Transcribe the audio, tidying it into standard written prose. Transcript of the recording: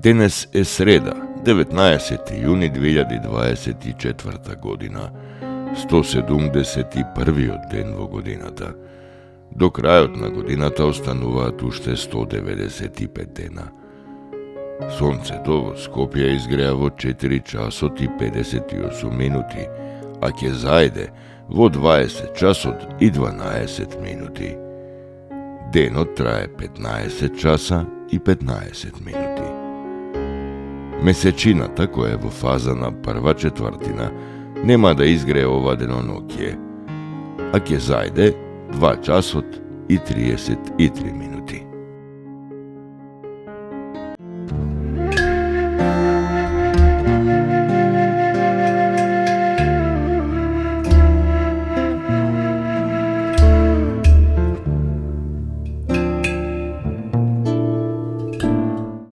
Danes je sreda, 19. juni 2024 godina, 171. den godinata. Do krajotna godinata ostanува уште 195 дена. Сонцето во Скопје изгреа во 4 часот и 58 минути, а ќе зајде во 20 часот и 12 минути. Денот трае 15 часа и 15 минути. Месечината, која е во фаза на прва четвртина, нема да изгрее ова деноноќие, а ќе зајде 2 часот и 33 минути.